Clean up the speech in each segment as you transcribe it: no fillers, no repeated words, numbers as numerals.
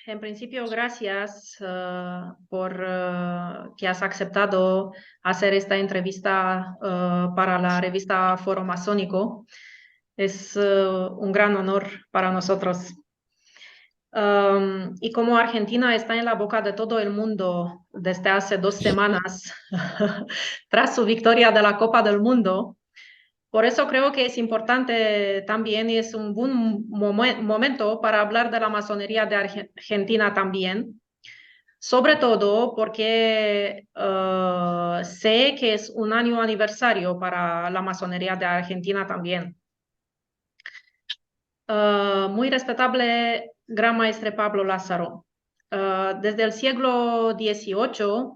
En principio, gracias por que has aceptado hacer esta entrevista para la revista Foro Masónico. Es un gran honor para nosotros. Y como Argentina está en la boca de todo el mundo desde hace 2 semanas, tras su victoria de la Copa del Mundo, por eso creo que es importante también y es un buen momento para hablar de la masonería de Argentina también, sobre todo porque sé que es un año aniversario para la masonería de Argentina también. Muy respetable Gran Maestre Pablo Lázaro. Desde el siglo XVIII,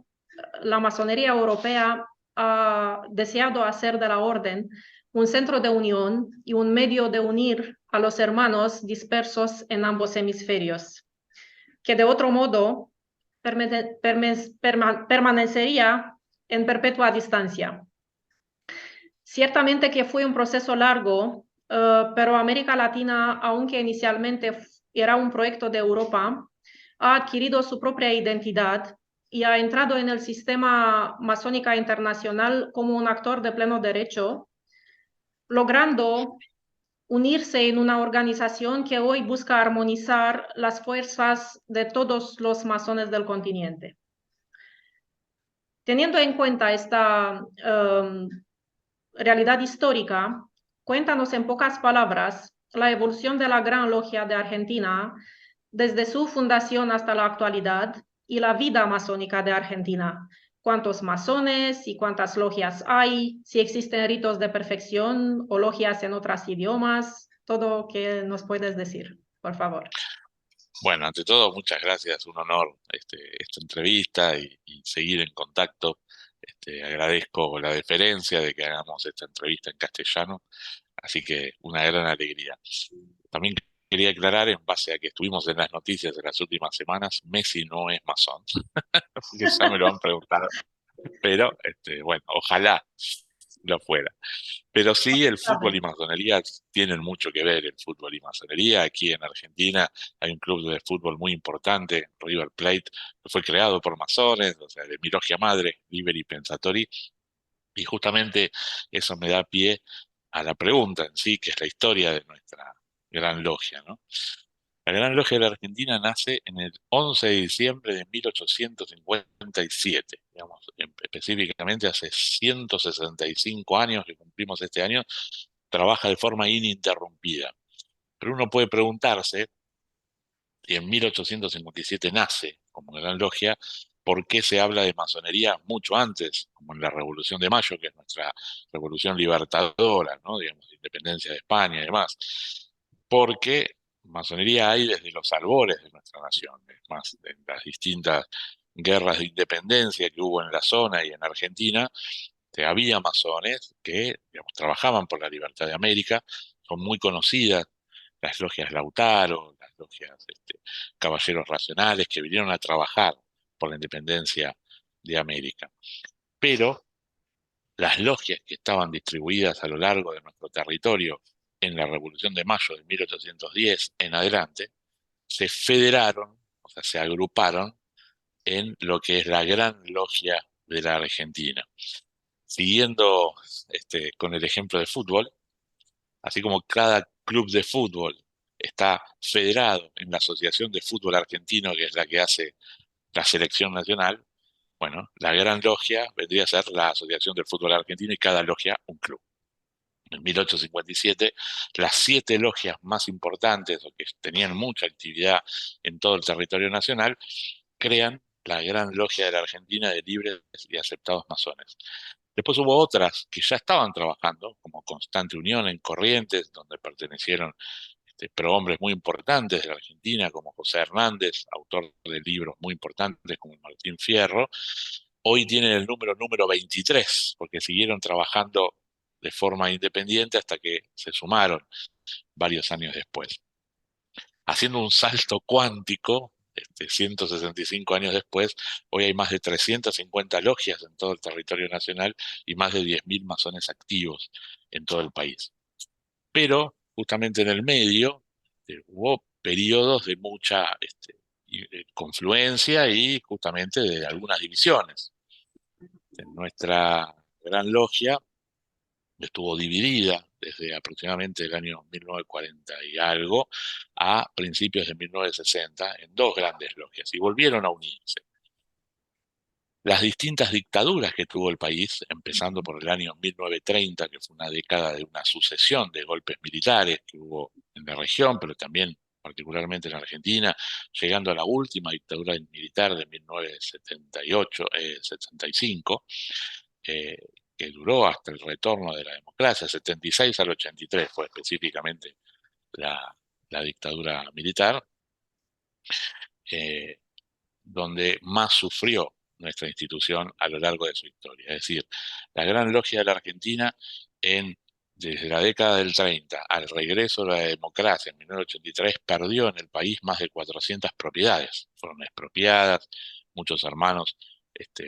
la masonería europea ha deseado hacer de la orden un centro de unión y un medio de unir a los hermanos dispersos en ambos hemisferios, que de otro modo permanecería en perpetua distancia. Ciertamente que fue un proceso largo, pero América Latina, aunque inicialmente era un proyecto de Europa, ha adquirido su propia identidad y ha entrado en el sistema masónica internacional como un actor de pleno derecho, logrando unirse en una organización que hoy busca armonizar las fuerzas de todos los masones del continente. Teniendo en cuenta esta realidad histórica, cuéntanos en pocas palabras la evolución de la Gran Logia de Argentina desde su fundación hasta la actualidad y la vida masónica de Argentina. ¿Cuántos masones y cuántas logias hay? Si existen ritos de perfección o logias en otros idiomas, todo que nos puedes decir, por favor. Bueno, ante todo, muchas gracias, un honor esta entrevista y seguir en contacto. Agradezco la deferencia de que hagamos esta entrevista en castellano, así que una gran alegría. También quería aclarar, en base a que estuvimos en las noticias de las últimas semanas, Messi no es masón, porque ya me lo han preguntado, pero bueno, ojalá lo fuera. Pero sí, el fútbol y masonería tienen mucho que ver, el fútbol y masonería. Aquí en Argentina hay un club de fútbol muy importante, River Plate, que fue creado por masones, o sea, de mi logia madre, Liberi Pensatori, y justamente eso me da pie a la pregunta en sí, que es la historia de nuestra gran logia, ¿no? La Gran Logia de la Argentina nace en el 11 de diciembre de 1857, digamos, específicamente hace 165 años que cumplimos este año, trabaja de forma ininterrumpida. Pero uno puede preguntarse, si en 1857 nace como Gran Logia, ¿por qué se habla de masonería mucho antes, como en la Revolución de Mayo, que es nuestra revolución libertadora, ¿no? Digamos, independencia de España y demás? Porque masonería hay desde los albores de nuestra nación, es más, en las distintas guerras de independencia que hubo en la zona y en Argentina, había masones que, digamos, trabajaban por la libertad de América, son muy conocidas las logias Lautaro, las logias Caballeros Racionales, que vinieron a trabajar por la independencia de América. Pero las logias que estaban distribuidas a lo largo de nuestro territorio en la Revolución de Mayo de 1810 en adelante, se federaron, o sea, se agruparon en lo que es la Gran Logia de la Argentina. Siguiendo con el ejemplo de fútbol, así como cada club de fútbol está federado en la Asociación de Fútbol Argentino, que es la que hace la selección nacional, bueno, la Gran Logia vendría a ser la Asociación del Fútbol Argentino y cada logia un club. En 1857, las 7 logias más importantes o que tenían mucha actividad en todo el territorio nacional crean la Gran Logia de la Argentina de libres y aceptados masones. Después hubo otras que ya estaban trabajando, como Constante Unión en Corrientes, donde pertenecieron prohombres muy importantes de la Argentina, como José Hernández, autor de libros muy importantes como Martín Fierro. Hoy tienen el número 23, porque siguieron trabajando de forma independiente hasta que se sumaron varios años después. Haciendo un salto cuántico, 165 años después, hoy hay más de 350 logias en todo el territorio nacional y más de 10.000 masones activos en todo el país. Pero justamente en el medio hubo periodos de mucha confluencia y justamente de algunas divisiones. En nuestra gran logia estuvo dividida desde aproximadamente el año 1940 y algo a principios de 1960 en dos grandes logias y volvieron a unirse. Las distintas dictaduras que tuvo el país, empezando por el año 1930, que fue una década de una sucesión de golpes militares que hubo en la región, pero también particularmente en Argentina, llegando a la última dictadura militar de 1978, 75, eh, que duró hasta el retorno de la democracia, 76 al 83 fue específicamente la, la dictadura militar. eh, donde más sufrió nuestra institución a lo largo de su historia. Es decir, la Gran Logia de la Argentina, desde la década del 30 al regreso de la democracia en 1983, perdió en el país más de 400 propiedades. Fueron expropiadas, muchos hermanos,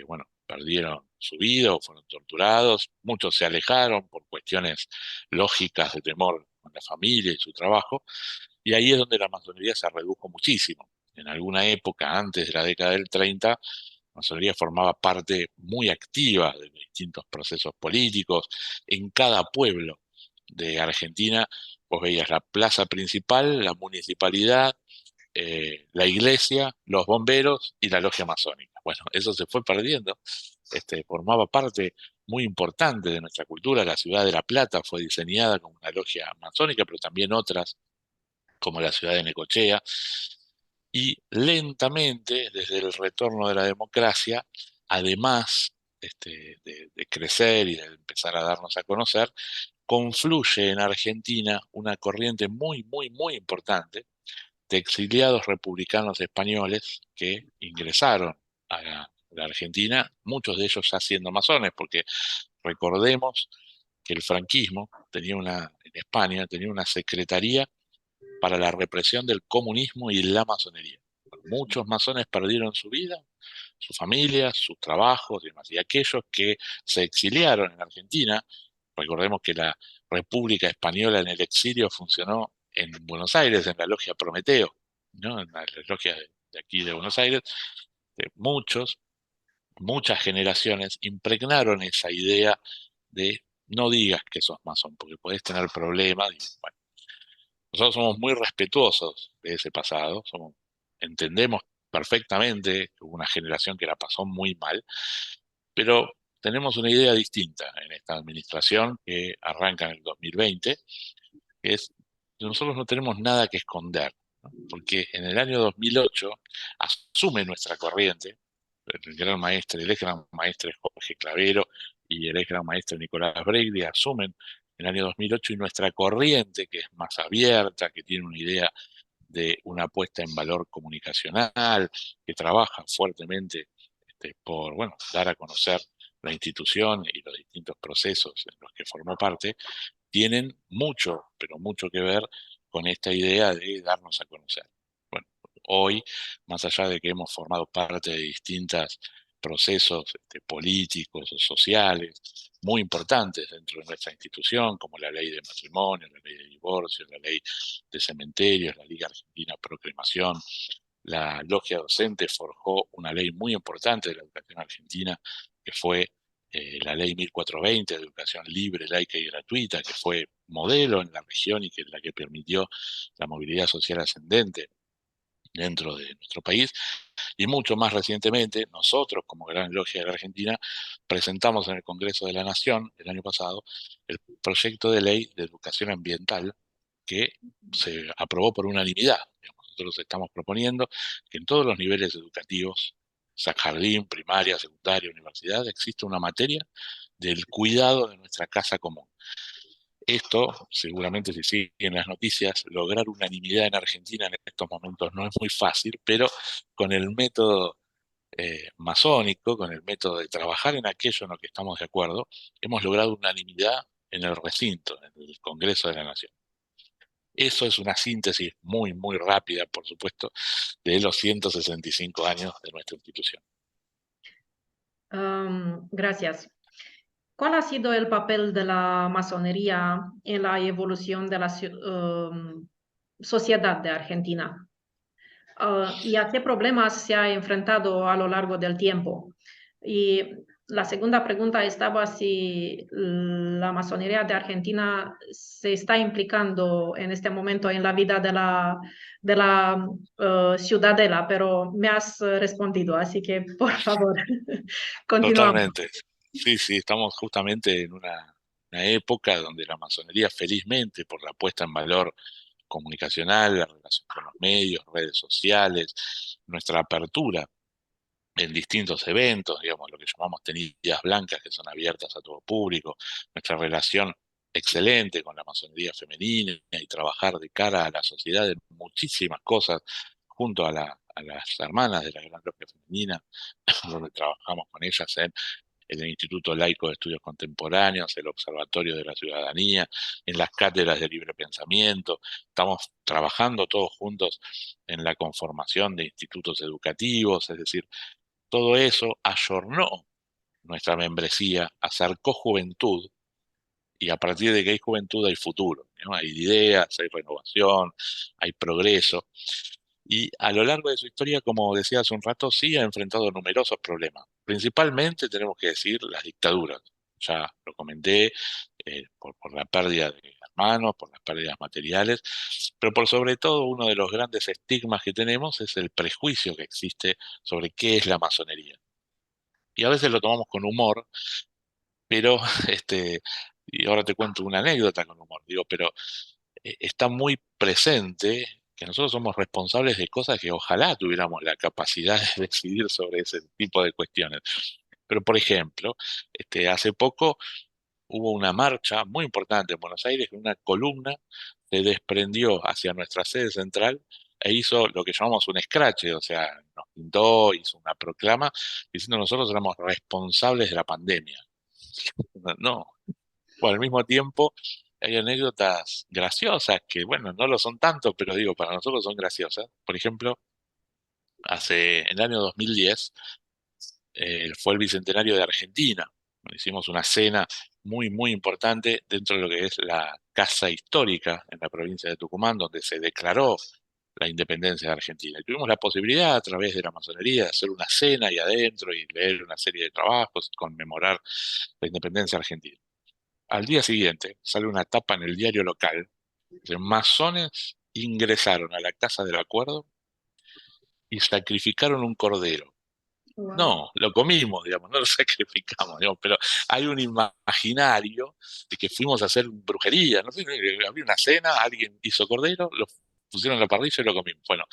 bueno, perdieron su vida o fueron torturados, muchos se alejaron por cuestiones lógicas de temor con la familia y su trabajo, y ahí es donde la masonería se redujo muchísimo. En alguna época, antes de la década del 30, la masonería formaba parte muy activa de los distintos procesos políticos. En cada pueblo de Argentina, vos veías la plaza principal, la municipalidad, la iglesia, los bomberos y la logia masónica. Bueno, eso se fue perdiendo. Formaba parte muy importante de nuestra cultura. La ciudad de La Plata fue diseñada como una logia masónica, pero también otras como la ciudad de Necochea, y lentamente, desde el retorno de la democracia, además de crecer y de empezar a darnos a conocer, confluye en Argentina una corriente muy, muy, muy importante de exiliados republicanos españoles que ingresaron a la Argentina, muchos de ellos ya siendo masones, porque recordemos que el franquismo en España tenía una secretaría para la represión del comunismo y la masonería. Muchos masones perdieron su vida, sus familias, sus trabajos y demás. Y aquellos que se exiliaron en Argentina, recordemos que la República Española en el exilio funcionó en Buenos Aires, en la logia Prometeo, ¿no? En la logia de aquí de Buenos Aires, muchas generaciones impregnaron esa idea de no digas que sos masón, porque podés tener problemas. Y, bueno, nosotros somos muy respetuosos de ese pasado, entendemos perfectamente que hubo una generación que la pasó muy mal, pero tenemos una idea distinta en esta administración que arranca en el 2020, que es que nosotros no tenemos nada que esconder, ¿no? Porque en el año 2008 asume nuestra corriente, el ex gran maestre Jorge Clavero y el ex gran maestre Nicolás Bregli asumen en el año 2008 y nuestra corriente, que es más abierta, que tiene una idea de una puesta en valor comunicacional, que trabaja fuertemente por, bueno, dar a conocer la institución y los distintos procesos en los que formó parte, tienen mucho, pero mucho que ver con esta idea de darnos a conocer. Bueno, hoy, más allá de que hemos formado parte de distintos procesos políticos o sociales muy importantes dentro de nuestra institución, como la ley de matrimonio, la ley de divorcio, la ley de cementerios, la Liga Argentina Pro Cremación, la logia docente forjó una ley muy importante de la educación argentina, que fue la ley 1420 de educación libre, laica y gratuita, que fue modelo en la región y que es la que permitió la movilidad social ascendente dentro de nuestro país. Y mucho más recientemente, nosotros, como Gran Logia de la Argentina, presentamos en el Congreso de la Nación el año pasado el proyecto de ley de educación ambiental que se aprobó por unanimidad. Nosotros estamos proponiendo que en todos los niveles educativos, jardín, primaria, secundaria, universidad, existe una materia del cuidado de nuestra casa común. Esto, seguramente si siguen las noticias, lograr unanimidad en Argentina en estos momentos no es muy fácil, pero con el método masónico, con el método de trabajar en aquello en lo que estamos de acuerdo, hemos logrado unanimidad en el recinto, en el Congreso de la Nación. Eso es una síntesis muy, muy rápida, por supuesto, de los 165 años de nuestra institución. Gracias. ¿Cuál ha sido el papel de la masonería en la evolución de la sociedad de Argentina? y a qué problemas se ha enfrentado a lo largo del tiempo. Y la segunda pregunta estaba si la masonería de Argentina se está implicando en este momento en la vida de la ciudadela, pero me has respondido, así que por favor, continuamos. Totalmente. Sí, sí, estamos justamente en una época donde la masonería, felizmente, por la puesta en valor comunicacional, la relación con los medios, redes sociales, nuestra apertura en distintos eventos, digamos, lo que llamamos tenidas blancas, que son abiertas a todo público, nuestra relación excelente con la masonería femenina y trabajar de cara a la sociedad en muchísimas cosas junto a las hermanas de la Gran Logia Femenina, donde trabajamos con ellas en el Instituto Laico de Estudios Contemporáneos, el Observatorio de la Ciudadanía, en las cátedras de libre pensamiento. Estamos trabajando todos juntos en la conformación de institutos educativos, es decir, todo eso ayornó nuestra membresía, acercó juventud, y a partir de que hay juventud hay futuro, ¿no? Hay ideas, hay renovación, hay progreso. Y a lo largo de su historia, como decía hace un rato, sí ha enfrentado numerosos problemas. Principalmente tenemos que decir las dictaduras. Ya lo comenté, por la pérdida de hermanos, por las pérdidas materiales, pero por sobre todo uno de los grandes estigmas que tenemos es el prejuicio que existe sobre qué es la masonería. Y a veces lo tomamos con humor, pero y ahora te cuento una anécdota con humor, digo, pero está muy presente que nosotros somos responsables de cosas que ojalá tuviéramos la capacidad de decidir sobre ese tipo de cuestiones. Pero, por ejemplo, hace poco hubo una marcha muy importante en Buenos Aires, que una columna se desprendió hacia nuestra sede central e hizo lo que llamamos un escrache, o sea, nos pintó, hizo una proclama diciendo nosotros éramos responsables de la pandemia. No, bueno, al mismo tiempo hay anécdotas graciosas que, bueno, no lo son tanto, pero digo, para nosotros son graciosas. Por ejemplo, en el año 2010 fue el bicentenario de Argentina. Bueno, hicimos una cena muy, muy importante dentro de lo que es la Casa Histórica en la provincia de Tucumán, donde se declaró la independencia de Argentina. Y tuvimos la posibilidad a través de la masonería de hacer una cena ahí adentro y leer una serie de trabajos, conmemorar la independencia argentina. Al día siguiente sale una tapa en el diario local de masones ingresaron a la Casa del Acuerdo y sacrificaron un cordero. Wow. No, lo comimos, digamos, no lo sacrificamos, digamos, pero hay un imaginario de que fuimos a hacer brujería, no sé, había una cena, alguien hizo cordero, lo pusieron en la parrilla y lo comimos. Bueno,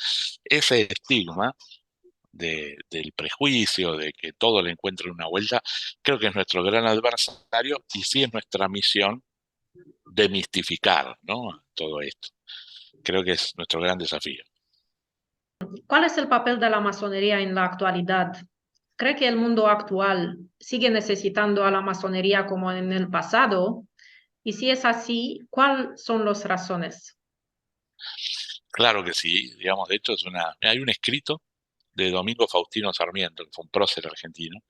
ese estigma del prejuicio, de que todo le encuentre una vuelta, creo que es nuestro gran adversario y sí es nuestra misión demistificar, ¿no? Todo esto. Creo que es nuestro gran desafío. ¿Cuál es el papel de la masonería en la actualidad? ¿Cree que el mundo actual sigue necesitando a la masonería como en el pasado? Y si es así, ¿cuáles son las razones? Claro que sí, digamos, de hecho hay un escrito de Domingo Faustino Sarmiento, que fue un prócer argentino,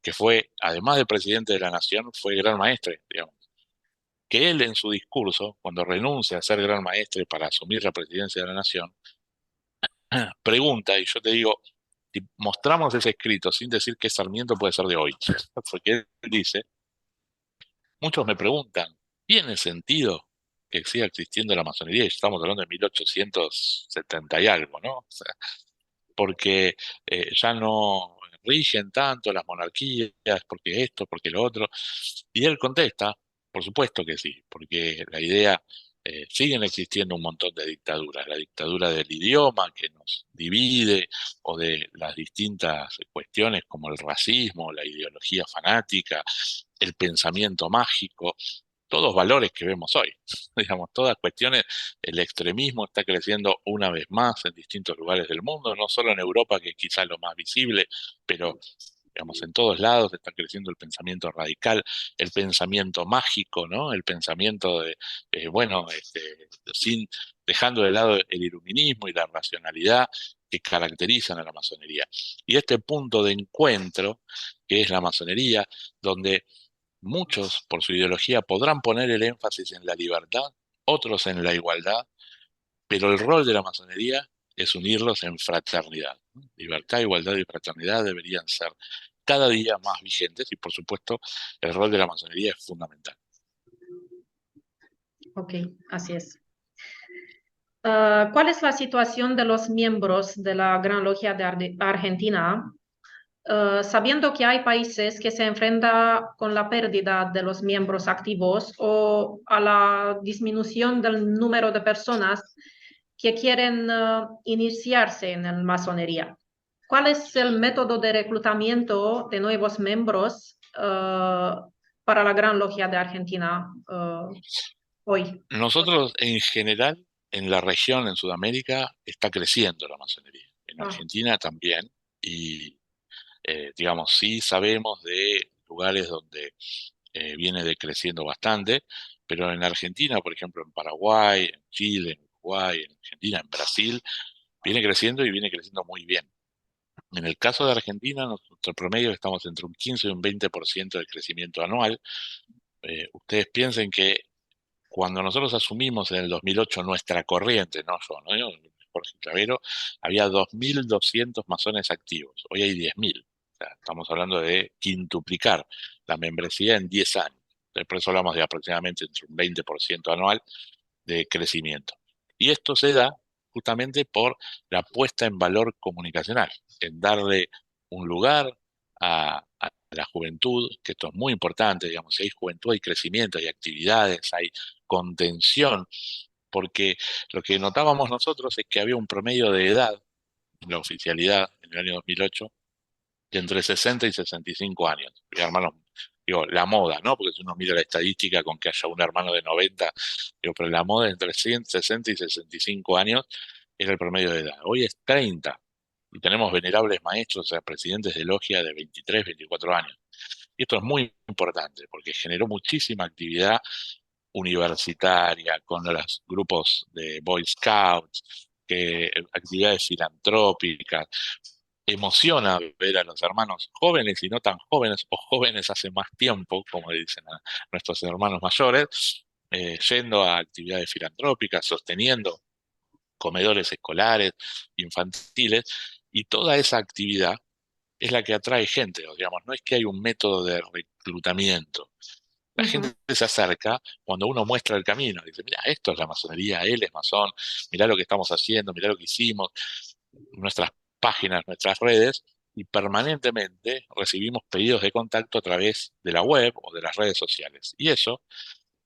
que fue, además de presidente de la Nación, fue gran maestre, digamos, que él en su discurso, cuando renuncia a ser gran maestre para asumir la presidencia de la Nación, pregunta, y yo te digo, si mostramos ese escrito sin decir que Sarmiento puede ser de hoy, porque él dice, muchos me preguntan, ¿tiene sentido que siga existiendo la masonería? Y estamos hablando de 1870 y algo, ¿no? O sea, porque ya no rigen tanto las monarquías, porque esto, porque lo otro. Y él contesta, por supuesto que sí, porque la idea, siguen existiendo un montón de dictaduras, la dictadura del idioma que nos divide, o de las distintas cuestiones como el racismo, la ideología fanática, el pensamiento mágico, todos valores que vemos hoy. Digamos, todas cuestiones, el extremismo está creciendo una vez más en distintos lugares del mundo, no solo en Europa, que es quizá lo más visible, pero digamos, en todos lados está creciendo el pensamiento radical, el pensamiento mágico, ¿no? El pensamiento de, bueno, sin, dejando de lado el iluminismo y la racionalidad que caracterizan a la masonería. Y este punto de encuentro, que es la masonería, donde muchos, por su ideología, podrán poner el énfasis en la libertad, otros en la igualdad, pero el rol de la masonería es unirlos en fraternidad, ¿no? Libertad, igualdad y fraternidad deberían ser cada día más vigentes y, por supuesto, el rol de la masonería es fundamental. Ok, así es. ¿Cuál es la situación de los miembros de la Gran Logia de Argentina, sabiendo que hay países que se enfrentan con la pérdida de los miembros activos o a la disminución del número de personas que quieren iniciarse en la masonería? ¿Cuál es el método de reclutamiento de nuevos miembros para la Gran Logia de Argentina hoy? Nosotros, en general, en la región, en Sudamérica, está creciendo la masonería. En Ah, Argentina también. Y, digamos, sí sabemos de lugares donde viene decreciendo bastante, pero en Argentina, por ejemplo, en Paraguay, en Chile, en Uruguay, en Argentina, en Brasil, viene creciendo y viene creciendo muy bien. En el caso de Argentina, nuestro promedio estamos entre un 15 y un 20% de crecimiento anual. Ustedes piensen que cuando nosotros asumimos en el 2008 nuestra corriente, no yo, ¿no? Yo, Jorge Clavero, había 2.200 masones activos. Hoy hay 10.000. O sea, estamos hablando de quintuplicar la membresía en 10 años. Por eso hablamos de aproximadamente entre un 20% anual de crecimiento. Y esto se da justamente por la puesta en valor comunicacional, en darle un lugar a la juventud, que esto es muy importante, digamos, si hay juventud, hay crecimiento, hay actividades, hay contención, porque lo que notábamos nosotros es que había un promedio de edad en la oficialidad en el año 2008 de entre 60 y 65 años. Y hermanos, digo, la moda, ¿no? Porque si uno mira la estadística con que haya un hermano de 90, digo, pero la moda entre 60 y 65 años era el promedio de edad. Hoy es 30 y tenemos venerables maestros, o sea, presidentes de logia de 23, 24 años. Y esto es muy importante porque generó muchísima actividad universitaria con los grupos de Boy Scouts, actividades filantrópicas. Emociona ver a los hermanos jóvenes y no tan jóvenes, o jóvenes hace más tiempo, como dicen a nuestros hermanos mayores, yendo a actividades filantrópicas, sosteniendo comedores escolares, infantiles, y toda esa actividad es la que atrae gente, o digamos, no es que hay un método de reclutamiento. La ujú. gente se acerca cuando uno muestra el camino, dice, mira, esto es la masonería, él es masón, mira lo que estamos haciendo, mira lo que hicimos, nuestras páginas, nuestras redes, y permanentemente recibimos pedidos de contacto a través de la web o de las redes sociales. Y eso,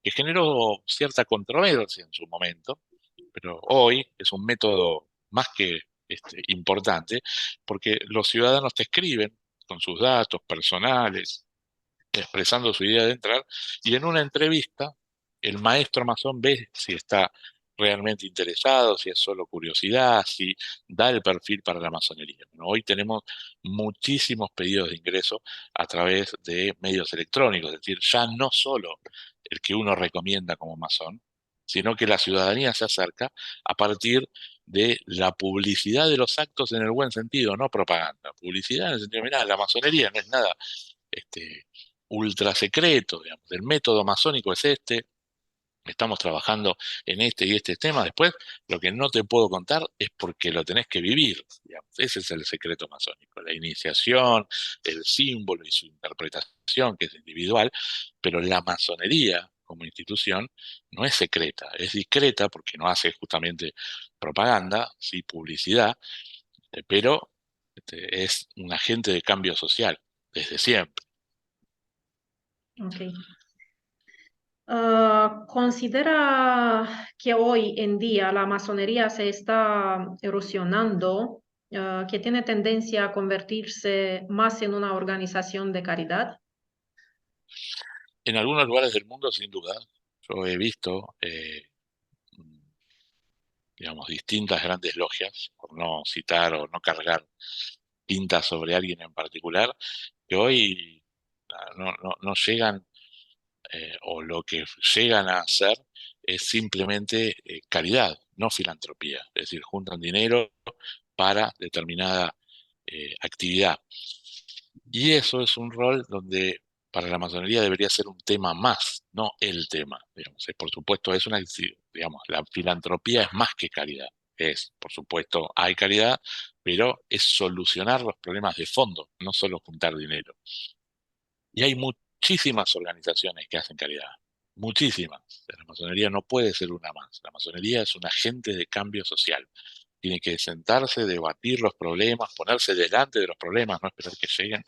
que generó cierta controversia en su momento, pero hoy es un método más que importante, porque los ciudadanos te escriben con sus datos personales, expresando su idea de entrar, y en una entrevista el maestro masón ve si está realmente interesado, si es solo curiosidad, si da el perfil para la masonería. Bueno, hoy tenemos muchísimos pedidos de ingreso a través de medios electrónicos, es decir, ya no solo el que uno recomienda como masón, sino que la ciudadanía se acerca a partir de la publicidad de los actos en el buen sentido, no propaganda. Publicidad en el sentido, mirá, la masonería no es nada este, ultra secreto, digamos. El método masónico es este, estamos trabajando en este y este tema. Después, lo que no te puedo contar es porque lo tenés que vivir, digamos. Ese es el secreto masónico, la iniciación, el símbolo y su interpretación, que es individual, pero la masonería como institución no es secreta, es discreta porque no hace justamente propaganda, sí publicidad, pero es un agente de cambio social desde siempre. Ok. ¿Considera que hoy en día la masonería se está erosionando, que tiene tendencia a convertirse más en una organización de caridad? En algunos lugares del mundo, sin duda, yo he visto, digamos, distintas grandes logias, por no citar o no cargar tintas sobre alguien en particular, que hoy no llegan, o lo que llegan a hacer es simplemente caridad, no filantropía. Es decir, juntan dinero para determinada actividad. Y eso es un rol donde para la masonería debería ser un tema más, no el tema. Digamos. Por supuesto, digamos, la filantropía es más que caridad. es, por supuesto, hay caridad, pero es solucionar los problemas de fondo, no solo juntar dinero. Y hay muchísimas organizaciones que hacen caridad, muchísimas. La masonería no puede ser una más. La masonería es un agente de cambio social. Tiene que sentarse, debatir los problemas, ponerse delante de los problemas, no esperar que lleguen,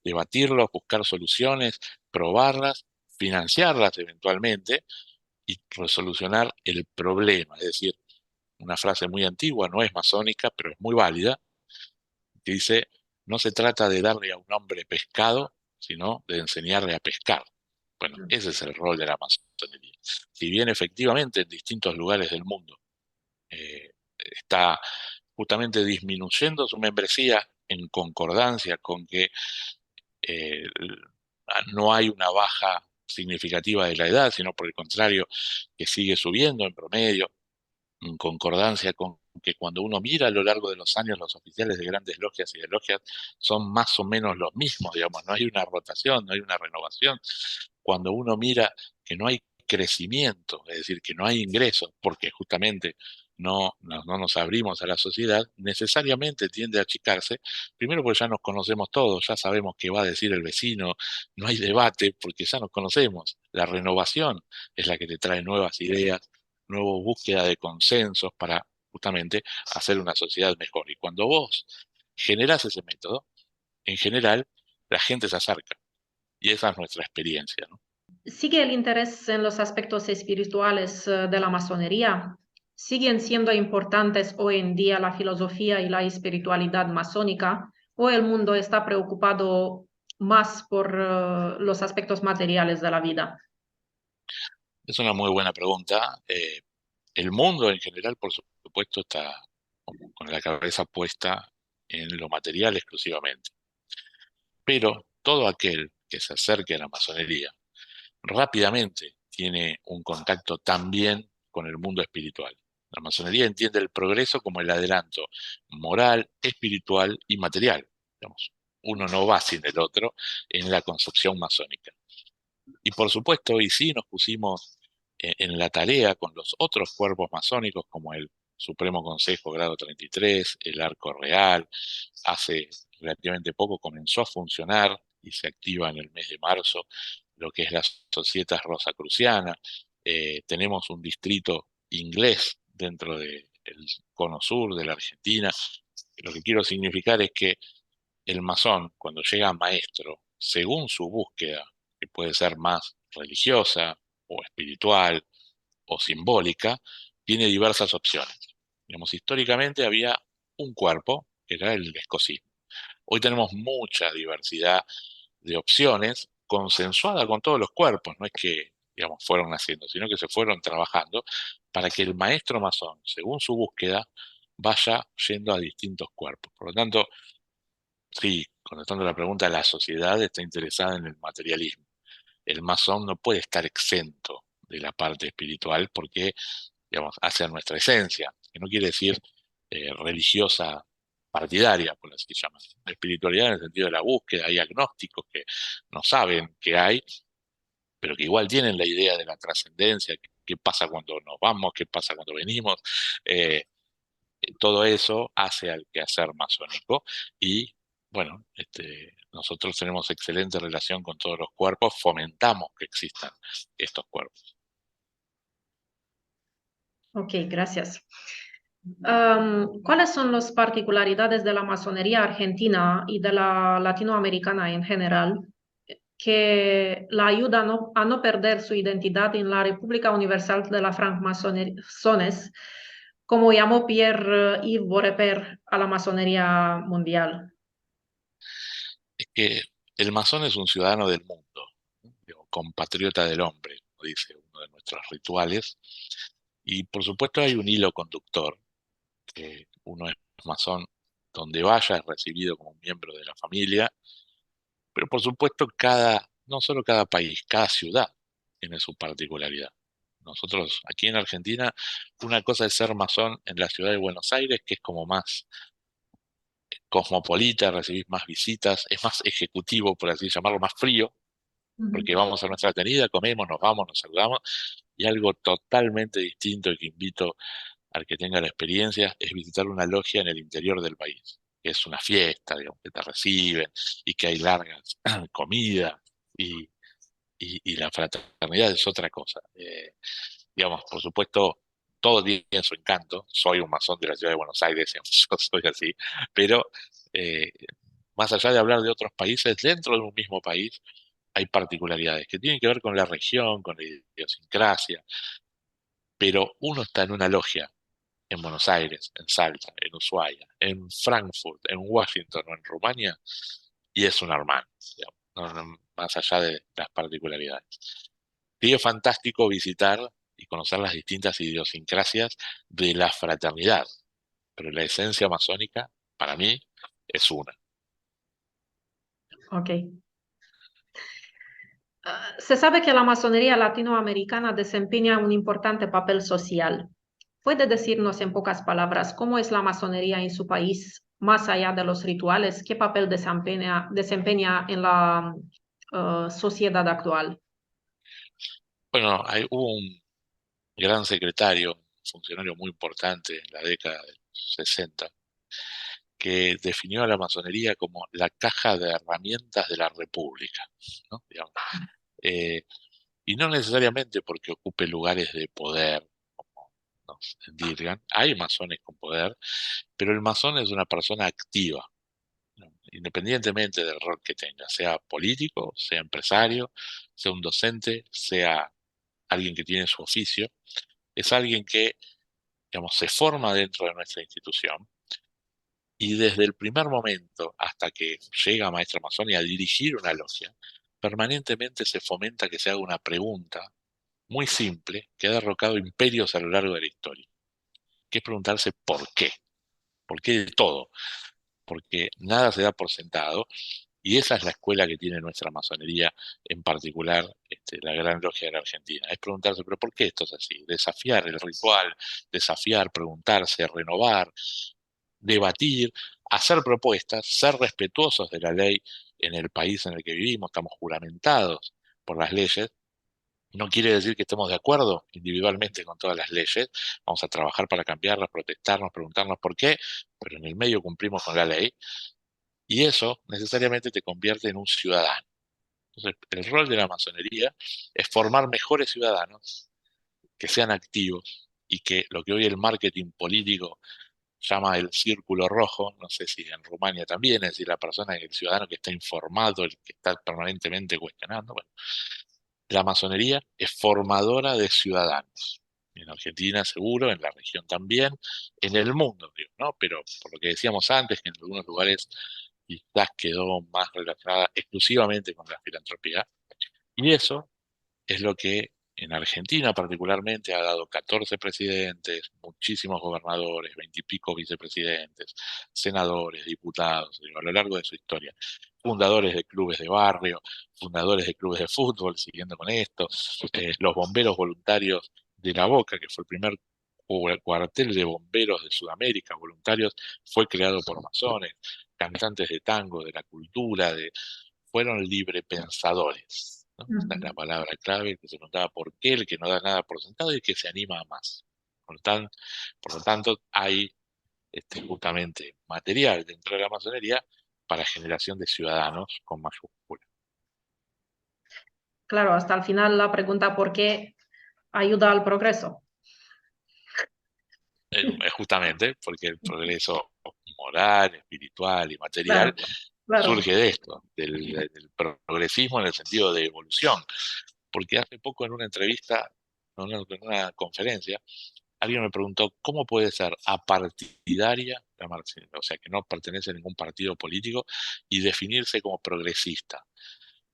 debatirlos, buscar soluciones, probarlas, financiarlas eventualmente y resolucionar el problema. Es decir, una frase muy antigua, no es masónica, pero es muy válida, que dice, no se trata de darle a un hombre pescado, sino de enseñarle a pescar. Bueno, ese es el rol de la masonería. Si bien efectivamente en distintos lugares del mundo está justamente disminuyendo su membresía en concordancia con que eh, no hay una baja significativa de la edad, sino por el contrario, que sigue subiendo en promedio, en concordancia con que cuando uno mira a lo largo de los años, los oficiales de grandes logias y de logias son más o menos los mismos, digamos, no hay una rotación, no hay una renovación. Cuando uno mira que no hay crecimiento, es decir, que no hay ingresos, porque justamente no nos abrimos a la sociedad, necesariamente tiende a achicarse, primero porque ya nos conocemos todos, ya sabemos qué va a decir el vecino, no hay debate porque ya nos conocemos. La renovación es la que te trae nuevas ideas, nueva búsqueda de consensos para justamente hacer una sociedad mejor. Y cuando vos generás ese método, en general, la gente se acerca. Y esa es nuestra experiencia, ¿no? ¿Sigue el interés en los aspectos espirituales de la masonería? ¿Siguen siendo importantes hoy en día la filosofía y la espiritualidad masónica? ¿O el mundo está preocupado más por los aspectos materiales de la vida? Es una muy buena pregunta. El mundo en general, por supuesto, está como con la cabeza puesta en lo material exclusivamente. Pero todo aquel que se acerque a la masonería rápidamente tiene un contacto también con el mundo espiritual. La masonería entiende el progreso como el adelanto moral, espiritual y material. Digamos, uno no va sin el otro en la concepción masónica. Y por supuesto, y sí nos pusimos en la tarea con los otros cuerpos masónicos como el Supremo Consejo Grado 33, el Arco Real. Hace relativamente poco comenzó a funcionar y se activa en el mes de marzo lo que es la Societas Rosacruciana. Tenemos un distrito inglés dentro del cono sur de la Argentina. Lo que quiero significar es que el masón, cuando llega a maestro, según su búsqueda, que puede ser más religiosa o espiritual o simbólica, tiene diversas opciones. Digamos, históricamente había un cuerpo, que era el escocismo. Hoy tenemos mucha diversidad de opciones, consensuada con todos los cuerpos, no es que, digamos, fueron naciendo, sino que se fueron trabajando para que el maestro masón, según su búsqueda, vaya yendo a distintos cuerpos. Por lo tanto, sí, contestando la pregunta, la sociedad está interesada en el materialismo. El masón no puede estar exento de la parte espiritual porque, digamos, hace a nuestra esencia, que no quiere decir religiosa partidaria, por así llamar. La espiritualidad en el sentido de la búsqueda, hay agnósticos que no saben qué hay, pero que igual tienen la idea de la trascendencia, qué pasa cuando nos vamos, qué pasa cuando venimos. Eh, Todo eso hace al quehacer masónico y, bueno, nosotros tenemos excelente relación con todos los cuerpos, fomentamos que existan estos cuerpos. Ok, gracias. ¿Cuáles son las particularidades de la masonería argentina y de la latinoamericana en general que la ayudan a no perder su identidad en la República Universal de las Francmasones, como llamó Pierre-Yves Beaurepaire a la masonería mundial? Es que el masón es un ciudadano del mundo, ¿no? Digo, compatriota del hombre, como dice uno de nuestros rituales, y por supuesto hay un hilo conductor, que uno es masón donde vaya, es recibido como un miembro de la familia, pero por supuesto no solo cada país, cada ciudad tiene su particularidad. Nosotros aquí en Argentina, una cosa es ser masón en la ciudad de Buenos Aires, que es como más cosmopolita, recibís más visitas, es más ejecutivo, por así llamarlo, más frío, porque vamos a nuestra avenida, comemos, nos vamos, nos saludamos, y algo totalmente distinto que invito al que tenga la experiencia, es visitar una logia en el interior del país, que es una fiesta, digamos, que te reciben y que hay largas comidas y, y la fraternidad es otra cosa. Digamos, por supuesto, todo tiene su encanto. Soy un masón de la ciudad de Buenos Aires, yo soy así, pero eh, más allá de hablar de otros países, dentro de un mismo país hay particularidades que tienen que ver con la región, con la idiosincrasia, pero uno está en una logia en Buenos Aires, en Salta, en Ushuaia, en Frankfurt, en Washington o en Rumania, y es un hermano, digamos, más allá de las particularidades. Sí, es fantástico visitar y conocer las distintas idiosincrasias de la fraternidad, pero la esencia masónica, para mí, es una. Ok. Se sabe que la masonería latinoamericana desempeña un importante papel social. ¿Puede decirnos en pocas palabras cómo es la masonería en su país, más allá de los rituales? ¿Qué papel desempeña en la sociedad actual? Bueno, hubo un gran secretario, un funcionario muy importante en la década de los 60, que definió a la masonería como la caja de herramientas de la República, ¿no? Digamos. Eh, y no necesariamente porque ocupe lugares de poder, como nos digan, hay masones con poder, pero el masón es una persona activa, ¿no? Independientemente del rol que tenga, sea político, sea empresario, sea un docente, sea alguien que tiene su oficio, es alguien que, digamos, se forma dentro de nuestra institución y desde el primer momento hasta que llega Maestra Masón a dirigir una logia, permanentemente se fomenta que se haga una pregunta muy simple que ha derrocado imperios a lo largo de la historia, que es preguntarse por qué de todo, porque nada se da por sentado, y esa es la escuela que tiene nuestra masonería, en particular la Gran Logia de la Argentina, es preguntarse, pero ¿por qué esto es así? Desafiar el ritual, desafiar, preguntarse, renovar, debatir, hacer propuestas, ser respetuosos de la ley en el país en el que vivimos, estamos juramentados por las leyes. No quiere decir que estemos de acuerdo individualmente con todas las leyes, vamos a trabajar para cambiarlas, protestarnos, preguntarnos por qué, pero en el medio cumplimos con la ley y eso necesariamente te convierte en un ciudadano. Entonces, el rol de la masonería es formar mejores ciudadanos que sean activos y que lo que hoy el marketing político llama el círculo rojo, no sé si en Rumania también, es decir, la persona, el ciudadano que está informado, el que está permanentemente cuestionando. Bueno, la masonería es formadora de ciudadanos. En Argentina seguro, en la región también, en el mundo, digo, ¿no? Pero por lo que decíamos antes, que en algunos lugares quizás quedó más relacionada exclusivamente con la filantropía. Y eso es lo que en Argentina particularmente ha dado 14 presidentes, muchísimos gobernadores, 20 y pico vicepresidentes, senadores, diputados, digo, a lo largo de su historia. Fundadores de clubes de barrio, fundadores de clubes de fútbol, siguiendo con esto, los bomberos voluntarios de La Boca, que fue el primer cuartel de bomberos de Sudamérica, voluntarios, fue creado por masones, cantantes de tango, de la cultura, fueron librepensadores, ¿no? Esta es la Ujú. palabra clave, que se preguntaba por qué, el que no da nada por sentado y el que se anima a más. Por lo tanto, hay justamente material dentro de la masonería para generación de ciudadanos con mayúsculas. Claro, hasta el final la pregunta ¿por qué ayuda al progreso? Justamente porque el progreso moral, espiritual y material Claro, claro. surge de esto, del progresismo en el sentido de evolución. Porque hace poco en una entrevista, en una conferencia, alguien me preguntó cómo puede ser apartidaria la marxismo, o sea, que no pertenece a ningún partido político y definirse como progresista.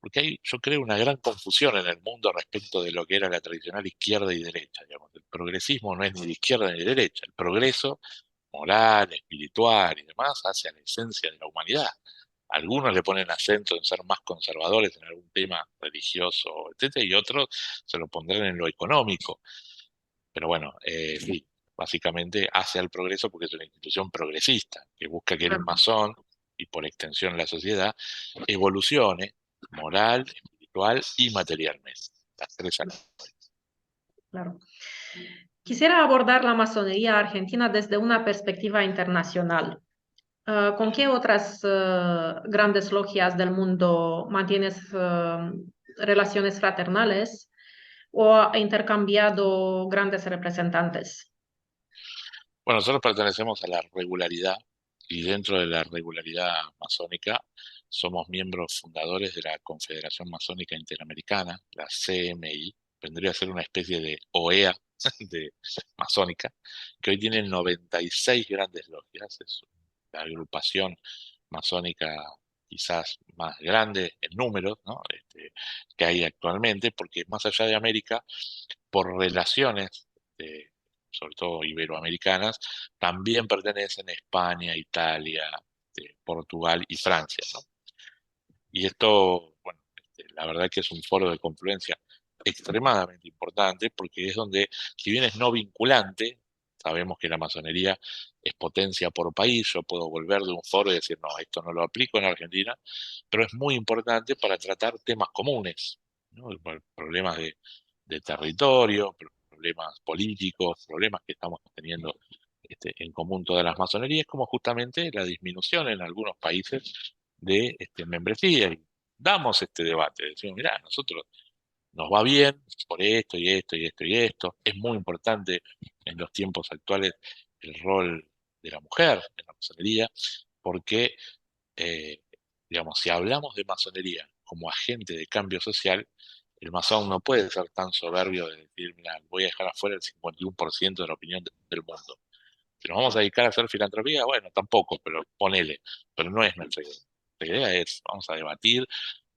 Porque hay, yo creo, una gran confusión en el mundo respecto de lo que era la tradicional izquierda y derecha. Digamos. El progresismo no es ni de izquierda ni de derecha. El progreso moral, espiritual y demás hacia la esencia de la humanidad. Algunos le ponen acento en ser más conservadores en algún tema religioso, etcétera, y otros se lo pondrán en lo económico. Pero bueno, sí, básicamente hace al progreso porque es una institución progresista que busca que el Claro, masón y por extensión la sociedad evolucione moral, espiritual y materialmente. Las tres a la vez. claro. Quisiera abordar la masonería argentina desde una perspectiva internacional. ¿Con qué otras grandes logias del mundo mantienes relaciones fraternales o ha intercambiado grandes representantes? Bueno, nosotros pertenecemos a la regularidad y dentro de la regularidad masónica somos miembros fundadores de la Confederación Masónica Interamericana, la CMI. Vendría a ser una especie de OEA de masónica, que hoy tiene 96 grandes logias. Es la agrupación masónica quizás más grande en números, ¿no? Que hay actualmente, porque más allá de América, por relaciones, sobre todo iberoamericanas, también pertenecen a España, Italia, Portugal y Francia, ¿no? Y esto, bueno, la verdad que es un foro de confluencia extremadamente importante porque es donde, si bien es no vinculante, sabemos que la masonería es potencia por país, yo puedo volver de un foro y decir, no, esto no lo aplico en Argentina, pero es muy importante para tratar temas comunes, ¿no? Problemas de territorio, problemas políticos, problemas que estamos teniendo en común todas las masonerías, como justamente la disminución en algunos países de membresía. Y damos este debate, decimos, mirá, nosotros nos va bien por esto y esto y esto y esto. Es muy importante en los tiempos actuales el rol de la mujer en la masonería, porque, eh, digamos, si hablamos de masonería como agente de cambio social, el masón no puede ser tan soberbio de decir, mira, voy a dejar afuera el 51% de la opinión del mundo. Si nos vamos a dedicar a hacer filantropía, bueno, tampoco, pero ponele. Pero no es nuestra idea. Nuestra idea es, vamos a debatir,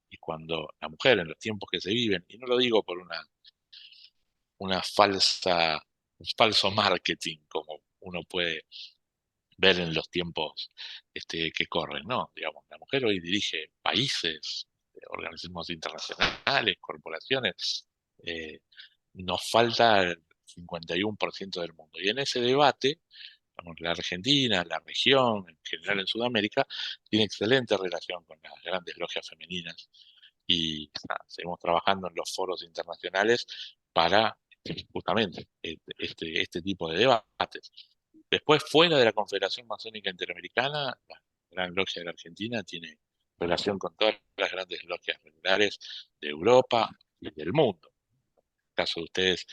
y cuando la mujer en los tiempos que se viven, y no lo digo por una un falso marketing, como uno puede ver en los tiempos que corren, ¿no? Digamos, la mujer hoy dirige países, organismos internacionales, corporaciones, eh, nos falta el 51% del mundo. Y en ese debate, digamos, la Argentina, la región, en general en Sudamérica, tiene excelente relación con las grandes logias femeninas y nada, seguimos trabajando en los foros internacionales para justamente este tipo de debates. Después, fuera de la Confederación Masónica Interamericana, la Gran Logia de la Argentina tiene relación con todas las grandes logias regulares de Europa y del mundo. En el caso de ustedes,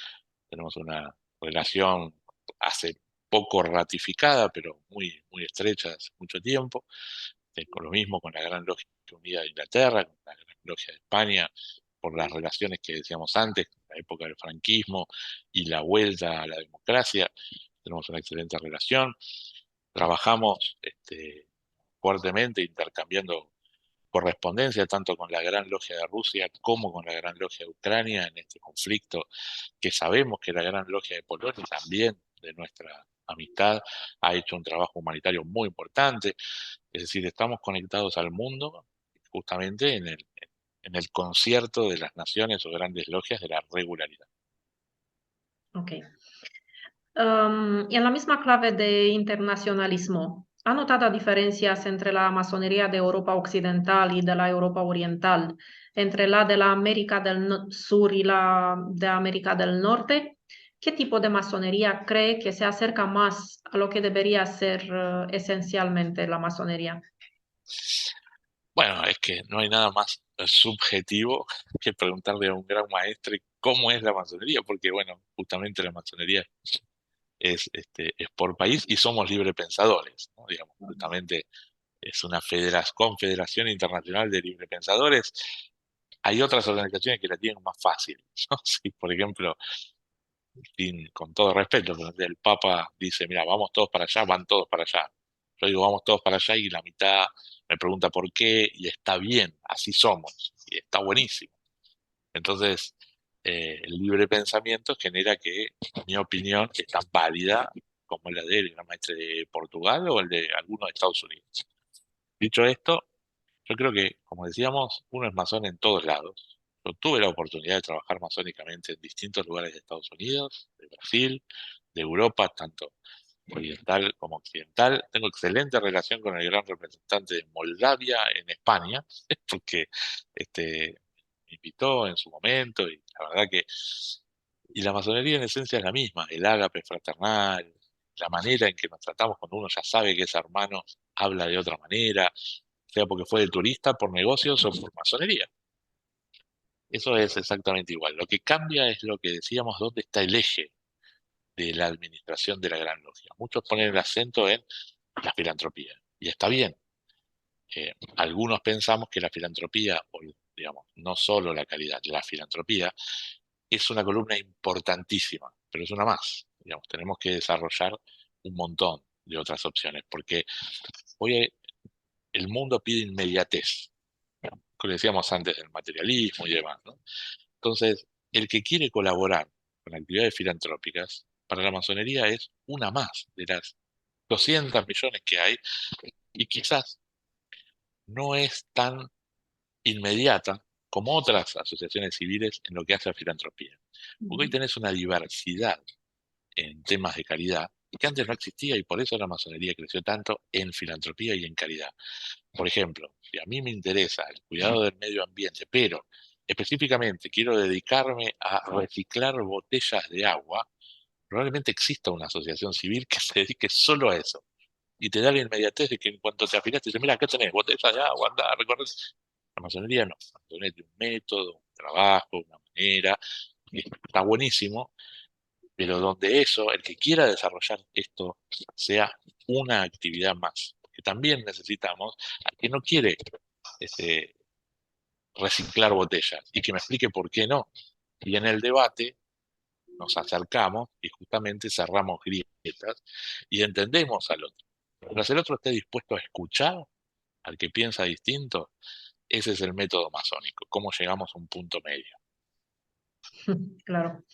tenemos una relación hace poco ratificada, pero muy, muy estrecha hace mucho tiempo, con lo mismo con la Gran Logia Unida de Inglaterra, con la Gran Logia de España, por las relaciones que decíamos antes, la época del franquismo y la vuelta a la democracia, tenemos una excelente relación. Trabajamos fuertemente intercambiando correspondencia tanto con la Gran Logia de Rusia como con la Gran Logia de Ucrania en este conflicto, que sabemos que la Gran Logia de Polonia también de nuestra amistad ha hecho un trabajo humanitario muy importante. Es decir, estamos conectados al mundo justamente en el concierto de las naciones o grandes logias de la regularidad. Ok. Y en la misma clave de internacionalismo, ¿ha notado diferencias entre la masonería de Europa Occidental y de la Europa Oriental, entre la de la América del Sur y la de América del Norte? ¿Qué tipo de masonería cree que se acerca más a lo que debería ser esencialmente la masonería? Bueno, es que no hay nada más subjetivo que preguntarle a un gran maestre cómo es la masonería, porque bueno, justamente la masonería es por país y somos librepensadores, ¿no? Digamos, justamente es una confederación internacional de librepensadores. Hay otras organizaciones que la tienen más fácil, ¿no? Si, por ejemplo, con todo respeto, pero el Papa dice, mira, vamos todos para allá, van todos para allá. Yo digo, vamos todos para allá y la mitad me pregunta por qué y está bien, así somos y está buenísimo. Entonces, el libre pensamiento genera que mi opinión es tan válida como la del gran maestre de Portugal o el de alguno de Estados Unidos. Dicho esto, yo creo que, como decíamos, uno es masón en todos lados. Yo tuve la oportunidad de trabajar masónicamente en distintos lugares de Estados Unidos, de Brasil, de Europa, tanto oriental como occidental. Tengo excelente relación con el gran representante de Moldavia en España, porque me invitó en su momento y la verdad que Y la masonería en esencia es la misma, el ágape fraternal, la manera en que nos tratamos cuando uno ya sabe que es hermano, habla de otra manera, sea porque fue de turista, por negocios o por masonería. Eso es exactamente igual. Lo que cambia es lo que decíamos, dónde está el eje de la administración de la Gran Logia. Muchos ponen el acento en la filantropía, y está bien. Algunos pensamos que la filantropía, o digamos, no solo la caridad, la filantropía es una columna importantísima, pero es una más. Digamos, tenemos que desarrollar un montón de otras opciones, porque hoy el mundo pide inmediatez, como decíamos antes del materialismo y demás, ¿no? Entonces, el que quiere colaborar con actividades filantrópicas, para la masonería es una más de las 200 millones que hay, y quizás no es tan inmediata como otras asociaciones civiles en lo que hace a filantropía. Porque hoy Ujú. tenés una diversidad en temas de caridad que antes no existía, y por eso la masonería creció tanto en filantropía y en caridad. Por ejemplo, si a mí me interesa el cuidado del medio ambiente, pero específicamente quiero dedicarme a reciclar botellas de agua, probablemente exista una asociación civil que se dedique solo a eso. Y te da la inmediatez de que en cuanto te afilias, te dice, mira, acá tenés botellas de agua, anda, recorres. La masonería no. La masonería tiene un método, un trabajo, una manera, y está buenísimo, pero donde eso, el que quiera desarrollar esto, sea una actividad más. Porque también necesitamos al que no quiere este, reciclar botellas y que me explique por qué no. Y en el debate nos acercamos y justamente cerramos grietas y entendemos al otro. Mientras el otro esté dispuesto a escuchar al que piensa distinto, ese es el método masónico, cómo llegamos a un punto medio. Claro.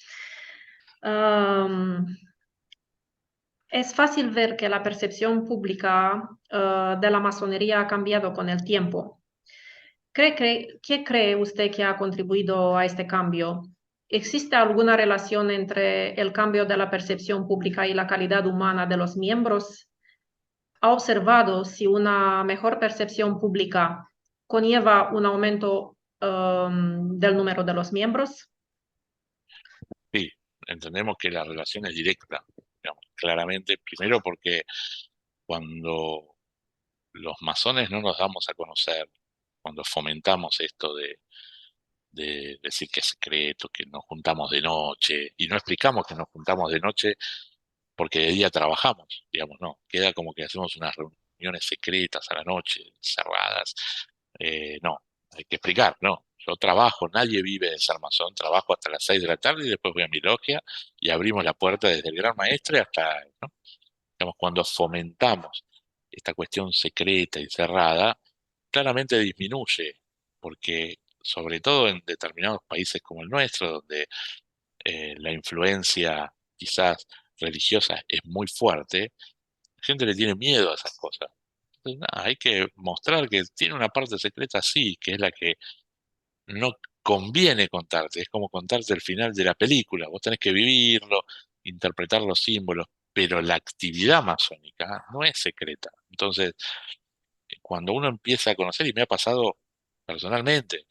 Am, es fácil ver que la percepción pública de la masonería ha cambiado con el tiempo. ¿Qué cree usted que ha contribuido a este cambio? ¿Existe alguna relación entre el cambio de la percepción pública y la calidad humana de los miembros? ¿Ha observado si una mejor percepción pública conlleva un aumento del número de los miembros? Sí, entendemos que la relación es directa, digamos, claramente, primero porque cuando los masones no nos damos a conocer, cuando fomentamos esto de decir que es secreto, que nos juntamos de noche, y no explicamos que nos juntamos de noche porque de día trabajamos, digamos, no, queda como que hacemos unas reuniones secretas a la noche, cerradas. No, hay que explicar, no. Yo trabajo, nadie vive de ser masón, trabajo hasta las 6 de la tarde y después voy a mi logia y abrimos la puerta desde el gran maestre hasta, ¿no? Digamos, cuando fomentamos esta cuestión secreta y cerrada, claramente disminuye, porque sobre todo en determinados países como el nuestro, donde la influencia quizás religiosa es muy fuerte, la gente le tiene miedo a esas cosas. Entonces, nada, hay que mostrar que tiene una parte secreta, sí, que es la que no conviene contarte, es como contarte el final de la película, vos tenés que vivirlo, interpretar los símbolos, pero la actividad masónica no es secreta. Entonces, cuando uno empieza a conocer, y me ha pasado personalmente,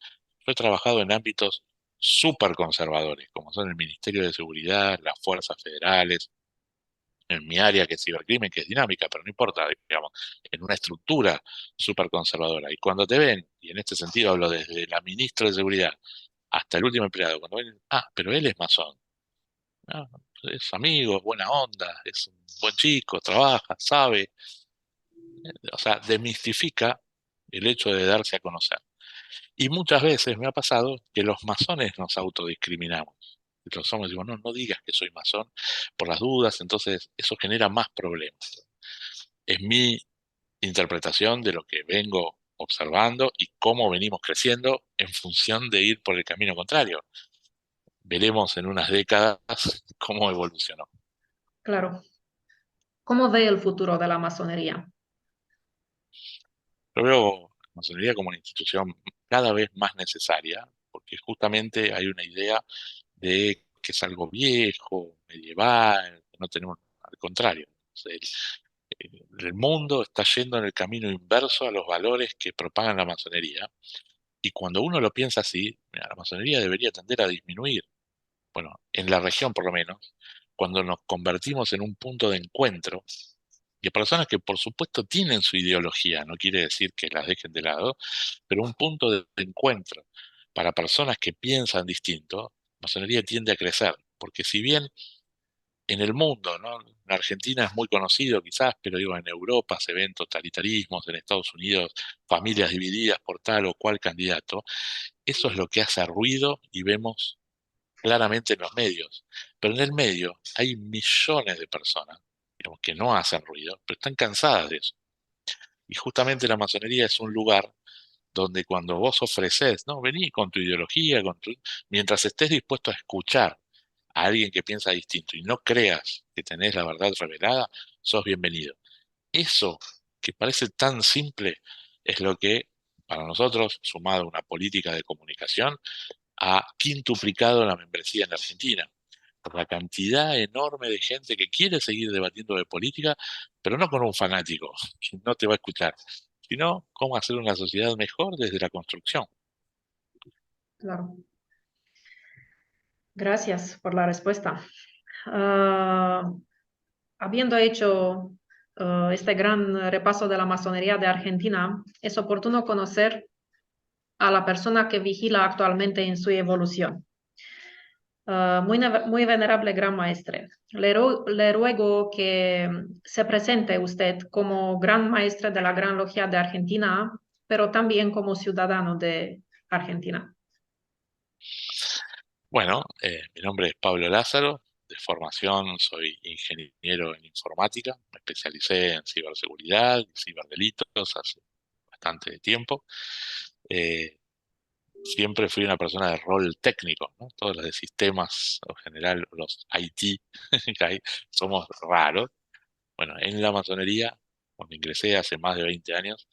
yo he trabajado en ámbitos súper conservadores, como son el Ministerio de Seguridad, las fuerzas federales, en mi área que es cibercrimen, que es dinámica, pero no importa, digamos, en una estructura súper conservadora. Y cuando te ven, y en este sentido hablo desde la ministra de Seguridad hasta el último empleado, cuando ven, ah, pero él es masón, ah, es amigo, es buena onda, es un buen chico, trabaja, sabe, o sea, demistifica el hecho de darse a conocer. Y muchas veces me ha pasado que los masones nos autodiscriminamos. Y los hombres digo, no, no digas que soy masón por las dudas, entonces eso genera más problemas. Es mi interpretación de lo que vengo observando y cómo venimos creciendo en función de ir por el camino contrario. Veremos en unas décadas cómo evolucionó. Claro. ¿Cómo ve el futuro de la masonería? Yo veo la masonería como una institución cada vez más necesaria, porque justamente hay una idea de que es algo viejo, medieval, que no tenemos, al contrario. El mundo está yendo en el camino inverso a los valores que propagan la masonería, y cuando uno lo piensa así, mira, la masonería debería tender a disminuir, Bueno, en la región por lo menos, cuando nos convertimos en un punto de encuentro, y personas que por supuesto tienen su ideología, no quiere decir que las dejen de lado, pero un punto de encuentro para personas que piensan distinto, la masonería tiende a crecer, porque si bien en el mundo, ¿no? En Argentina es muy conocido quizás, pero digo, en Europa se ven totalitarismos, en Estados Unidos familias divididas por tal o cual candidato, eso es lo que hace ruido y vemos claramente en los medios. Pero en el medio hay millones de personas, digamos, que no hacen ruido, pero están cansadas de eso. Y justamente la masonería es un lugar donde cuando vos ofreces, no, vení con tu ideología, mientras estés dispuesto a escuchar a alguien que piensa distinto y no creas que tenés la verdad revelada, sos bienvenido. Eso que parece tan simple es lo que para nosotros, sumado a una política de comunicación, ha quintuplicado la membresía en Argentina, por la cantidad enorme de gente que quiere seguir debatiendo de política, pero no con un fanático que no te va a escuchar, sino cómo hacer una sociedad mejor desde la construcción. Claro. Gracias por la respuesta. Ah, habiendo hecho este gran repaso de la masonería de Argentina, es oportuno conocer a la persona que vigila actualmente en su evolución. Muy venerable Gran Maestre, le ruego que se presente usted como Gran Maestre de la Gran Logia de Argentina, pero también como ciudadano de Argentina. Bueno, mi nombre es Pablo Lázaro, de formación soy ingeniero en informática, me especialicé en ciberseguridad y ciberdelitos hace bastante tiempo. Eh, Siempre fui una persona de rol técnico, ¿no? Todos los de sistemas, en general, los IT, que hay, somos raros. Bueno, en la masonería, cuando ingresé hace más de 20 años,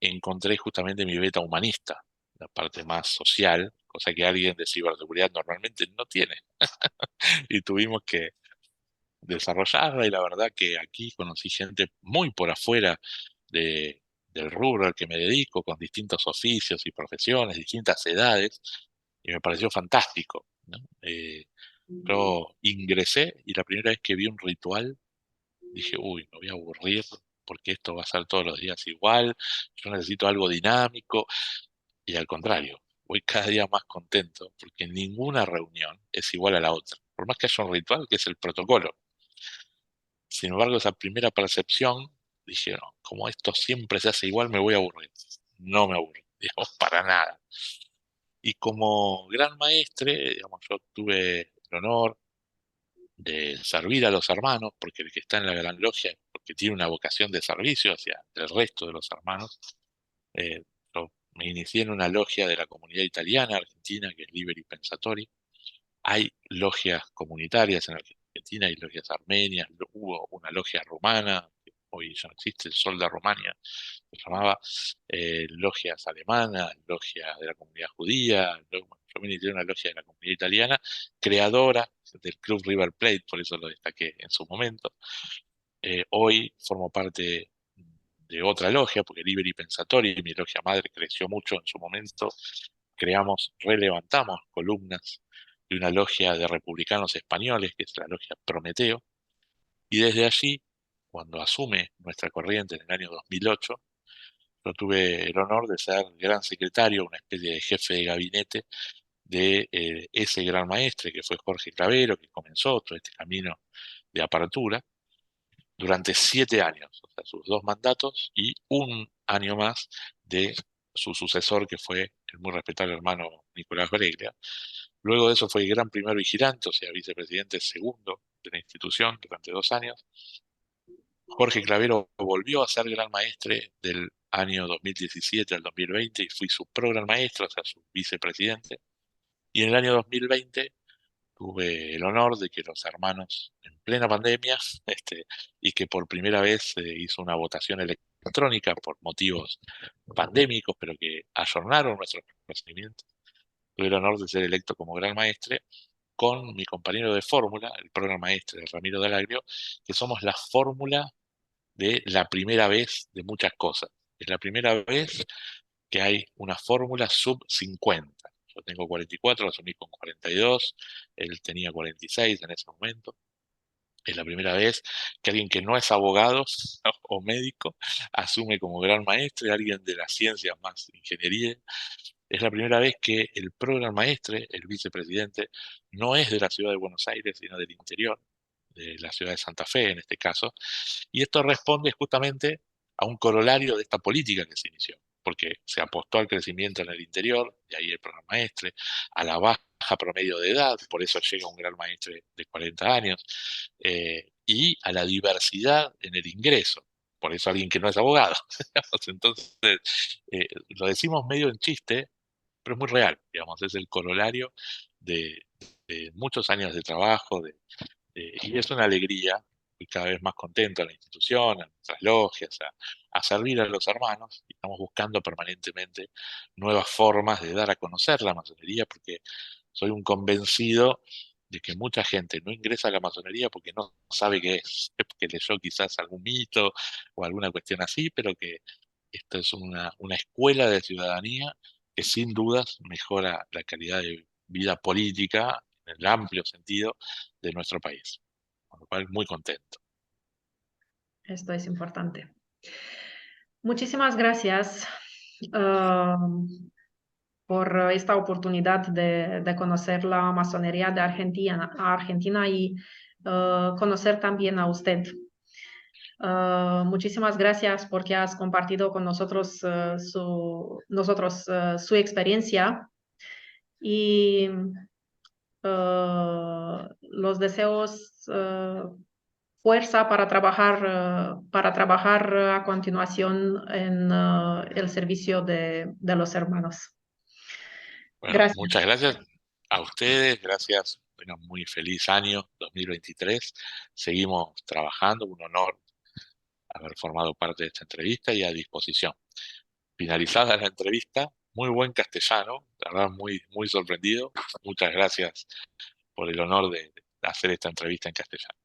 encontré justamente mi beta humanista, la parte más social, cosa que alguien de ciberseguridad normalmente no tiene. Y tuvimos que desarrollarla y la verdad que aquí conocí gente muy por afuera del rubro al que me dedico, con distintos oficios y profesiones, distintas edades, y me pareció fantástico, ¿no? Yo ingresé y la primera vez que vi un ritual dije, uy, me voy a aburrir porque esto va a ser todos los días igual, yo necesito algo dinámico y al contrario, voy cada día más contento porque ninguna reunión es igual a la otra, por más que haya un ritual que es el protocolo. Sin embargo, esa primera percepción, dije, no, como esto siempre se hace igual, me voy a aburrir. No me aburro, digamos, para nada. Y como gran maestre, digamos, yo tuve el honor de servir a los hermanos, porque el que está en la gran logia, porque tiene una vocación de servicio hacia el resto de los hermanos. Eh, yo me inicié en una logia de la comunidad italiana argentina, que es Liberi Pensatori. Hay logias comunitarias en Argentina, hay logias armenias, hubo una logia rumana, que hoy ya no existe, el Sol de Rumania, se llamaba, logias alemanas, logias de la comunidad judía, bueno, yo me inicié en una logia de la comunidad italiana, creadora del Club River Plate, por eso lo destaqué en su momento. Hoy formo parte de otra logia, porque Liberi Pensatori, mi logia madre, creció mucho en su momento. Relevantamos columnas de una logia de republicanos españoles, que es la logia Prometeo, y desde allí, cuando asume nuestra corriente en el año 2008, yo tuve el honor de ser gran secretario, una especie de jefe de gabinete de ese gran maestre que fue Jorge Clavero, que comenzó todo este camino de apertura durante 7 años, o sea, sus 2 mandatos y un año más de su sucesor, que fue el muy respetable hermano Nicolás Breglia. Luego de eso fue gran primer vigilante, o sea, vicepresidente segundo de la institución durante 2 años. Jorge Clavero volvió a ser gran maestre del año 2017 al 2020 y fui su gran maestro, o sea, su vicepresidente. Y en el año 2020 tuve el honor de que los hermanos, en plena pandemia, y que por primera vez se hizo una votación electrónica por motivos pandémicos, pero que ayornaron nuestros procedimientos, tuve el honor de ser electo como gran maestre con mi compañero de fórmula, el programa maestre Ramiro Dalaglio, que somos la fórmula de la primera vez de muchas cosas. Es la primera vez que hay una fórmula sub 50. Yo tengo 44, asumí con 42, él tenía 46 en ese momento. Es la primera vez que alguien que no es abogado o médico asume como gran maestre, alguien de las ciencias más ingeniería. Es la primera vez que el program maestre, el vicepresidente, no es de la ciudad de Buenos Aires, sino del interior, de la ciudad de Santa Fe en este caso. Y esto responde justamente a un corolario de esta política que se inició, porque se apostó al crecimiento en el interior, de ahí el programa maestre, a la baja promedio de edad, por eso llega un gran maestre de 40 años, y a la diversidad en el ingreso, por eso alguien que no es abogado. Entonces, lo decimos medio en chiste, pero es muy real, digamos, es el corolario de, de muchos años de trabajo, y es una alegría y cada vez más contento en la institución, en nuestras logias, a servir a los hermanos. Y estamos buscando permanentemente nuevas formas de dar a conocer la masonería, porque soy un convencido de que mucha gente no ingresa a la masonería porque no sabe qué es, porque leyó quizás algún mito o alguna cuestión así, pero que esto es una escuela de ciudadanía que sin dudas mejora la calidad de vida política en el amplio sentido de nuestro país. Con lo cual, muy contento. Esto es importante. Muchísimas gracias por esta oportunidad de conocer la masonería de Argentina y conocer también a usted. Muchísimas gracias porque has compartido con nosotros, su experiencia y los deseos fuerza para trabajar a continuación en el servicio de los hermanos. Bueno, Gracias. muchas gracias a ustedes, gracias. Tengan muy feliz año 2023. Seguimos trabajando, un honor haber formado parte de esta entrevista y a disposición. Finalizada la entrevista, muy buen castellano, la verdad muy, muy sorprendido. Muchas gracias por el honor de hacer esta entrevista en castellano.